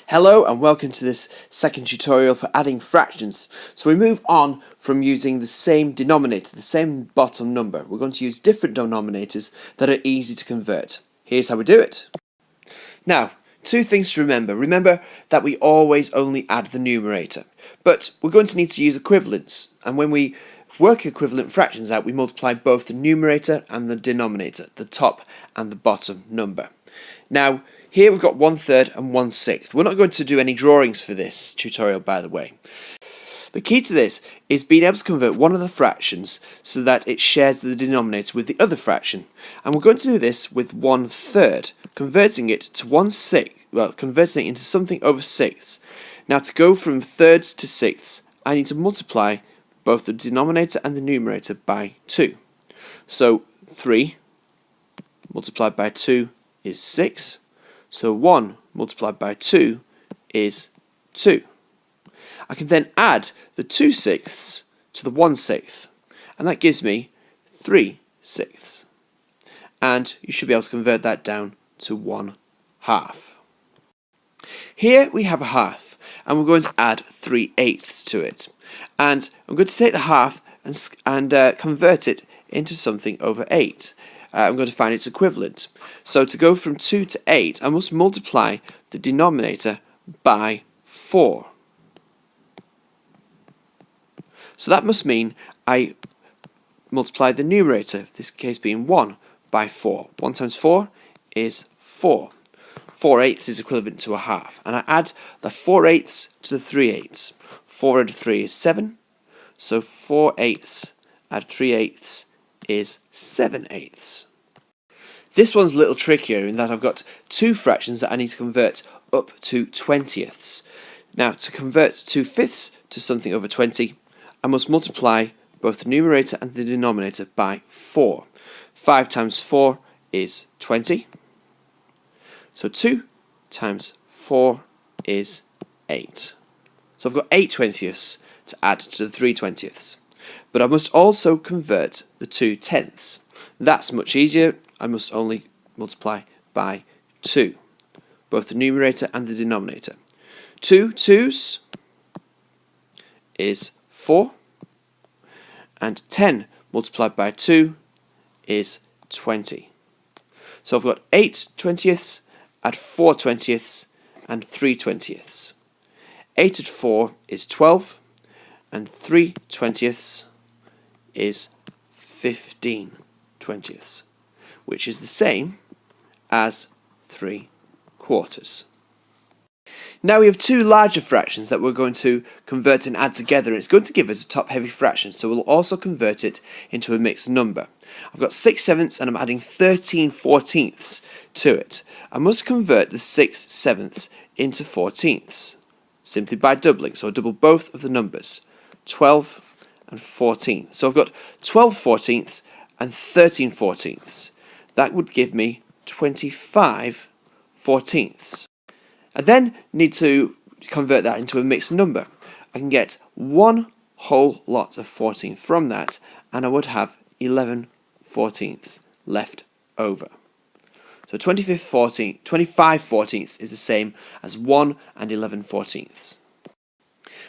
Hello and welcome to this second tutorial for adding fractions. So we move on from using the same denominator, the same bottom number. We're going to use different denominators that are easy to convert. Here's how we do it. Now, two things to remember. Remember that we always only add the numerator, but we're going to need to use equivalents. And when we work equivalent fractions out, we multiply both the numerator and the denominator, the top and the bottom number. Now, here we've got 1/3 and 1/6. We're not going to do any drawings for this tutorial, by the way. The key to this is being able to convert one of the fractions so that it shares the denominator with the other fraction. And we're going to do this with 1/3, converting it to 1/6, well, converting it into something over sixths. Now, to go from thirds to sixths, I need to multiply both the denominator and the numerator by 2. So 3 multiplied by 2 is 6. So 1 multiplied by 2 is 2. I can then add the 2/6 to the 1/6, and that gives me 3/6. And you should be able to convert that down to 1/2. Here we have a half, and we're going to add 3/8 to it. And I'm going to take the half and convert it into something over 8. I'm going to find its equivalent. So to go from 2 to 8, I must multiply the denominator by 4. So that must mean I multiply the numerator, this case being 1, by 4. 1 times 4 is 4. 4/8 is equivalent to a half. And I add the 4/8 to the 3/8. 4 out of 3 is 7. So 4/8 add 3/8 is 7/8. This one's a little trickier in that I've got two fractions that I need to convert up to 20ths. Now, to convert 2/5 to something over 20, I must multiply both the numerator and the denominator by 4. 5 times 4 is 20. So 2 times 4 is 8. So I've got 8/20ths to add to the 3/20ths. But I must also convert the 2/10ths. That's much easier. I must only multiply by 2, both the numerator and the denominator. 2 2s is 4, and 10 multiplied by 2 is 20. So I've got 8/20ths, add 4/20ths, and 3/20ths. 8 add 4 is 12, and 3/20ths is 15/20ths, which is the same as 3/4. Now we have two larger fractions that we're going to convert and add together, and it's going to give us a top-heavy fraction, so we'll also convert it into a mixed number. I've got 6/7 and I'm adding 13/14 to it. I must convert the 6/7 into 14ths, simply by doubling, so I'll double both of the numbers, 12 and 14. So I've got 12/14 and 13/14. That would give me 25/14. I then need to convert that into a mixed number. I can get one whole lot of 14 from that, and I would have 11/14 left over. So 25/14 is the same as 1 and 11/14.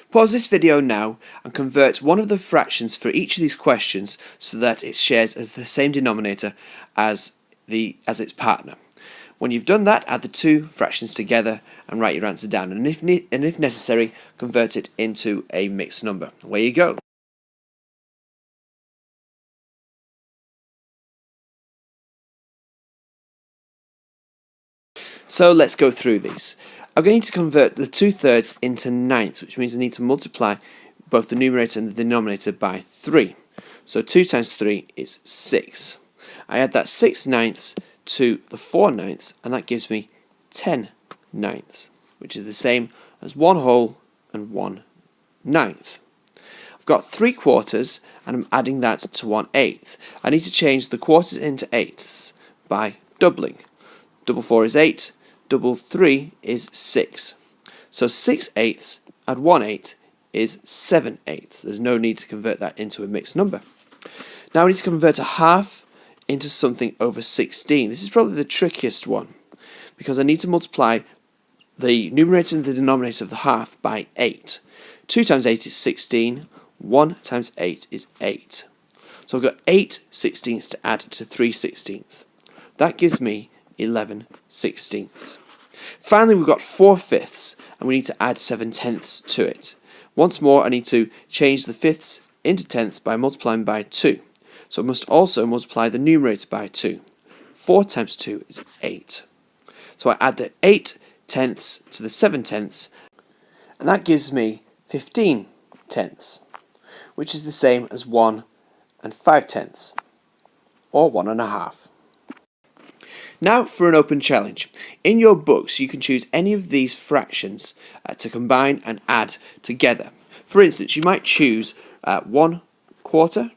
Pause this video now and convert one of the fractions for each of these questions so that it shares as the same denominator as its partner. When you've done that, add the two fractions together and write your answer down, and if necessary, convert it into a mixed number. Away you go. So let's go through these. I'm going to convert the 2/3 into 9ths, which means I need to multiply both the numerator and the denominator by 3. So 2 times 3 is 6. I add that 6/9 to the 4/9, and that gives me 10/9, which is the same as 1 whole and 1/9. I've got 3/4, and I'm adding that to 1/8. I need to change the quarters into eighths by doubling. Double 4 is 8. Double 3 is 6. So 6/8 add 1/8 is 7/8. There's no need to convert that into a mixed number. Now we need to convert a half into something over 16. This is probably the trickiest one, because I need to multiply the numerator and the denominator of the half by 8. 2 times 8 is 16, 1 times 8 is 8. So I've got 8 sixteenths to add to 3 sixteenths. That gives me 11 sixteenths. Finally, we've got 4 fifths, and we need to add 7 tenths to it. Once more, I need to change the fifths into tenths by multiplying by 2. So I must also multiply the numerator by 2. 4 times 2 is 8. So I add the 8 tenths to the 7 tenths, and that gives me 15 tenths, which is the same as 1 and 5 tenths, or 1 1/2. Now for an open challenge. In your books you can choose any of these fractions to combine and add together. For instance, you might choose 1/4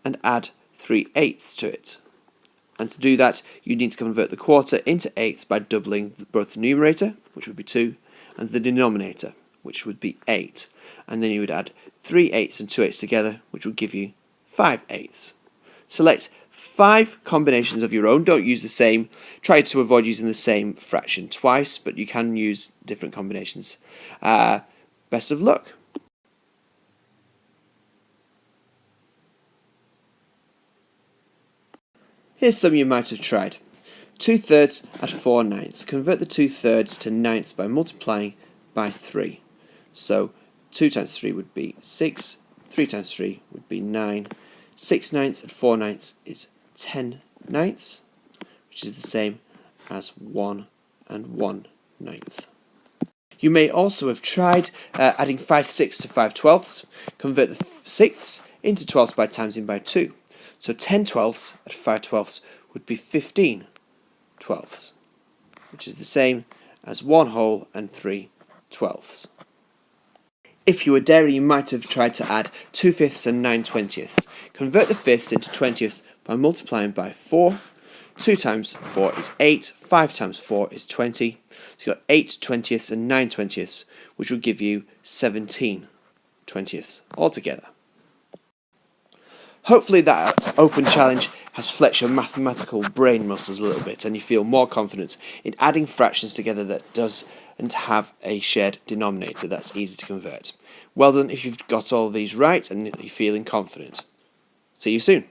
and add 3/8 to it. And to do that, you need to convert the quarter into eighths by doubling both the numerator, which would be 2, and the denominator, which would be 8. And then you would add 3/8 and 2/8 together, which would give you 5/8. Select 5 combinations of your own. Don't use the same. Try to avoid using the same fraction twice, but you can use different combinations. Best of luck. Here's some you might have tried. 2/3 at 4/9. Convert the 2/3 to ninths by multiplying by 3. So 2 times 3 would be 6, 3 times 3 would be 9. 6/9 at 4/9 is 10/9, which is the same as 1 and 1/9. You may also have tried adding 5/6 to 5/12. Convert the sixths into twelfths by timesing by 2. So 10/12 at 5/12 would be 15/12, which is the same as 1 whole and 3/12. If you were daring, you might have tried to add 2 fifths and 9/20. Convert the fifths into 20ths by multiplying by 4. 2 times 4 is 8, 5 times 4 is 20. So you've got 8/20 and 9/20, which will give you 17/20 altogether. Hopefully that open challenge has flexed your mathematical brain muscles a little bit and you feel more confident in adding fractions together that doesn't have a shared denominator that's easy to convert. Well done if you've got all these right and you're feeling confident. See you soon.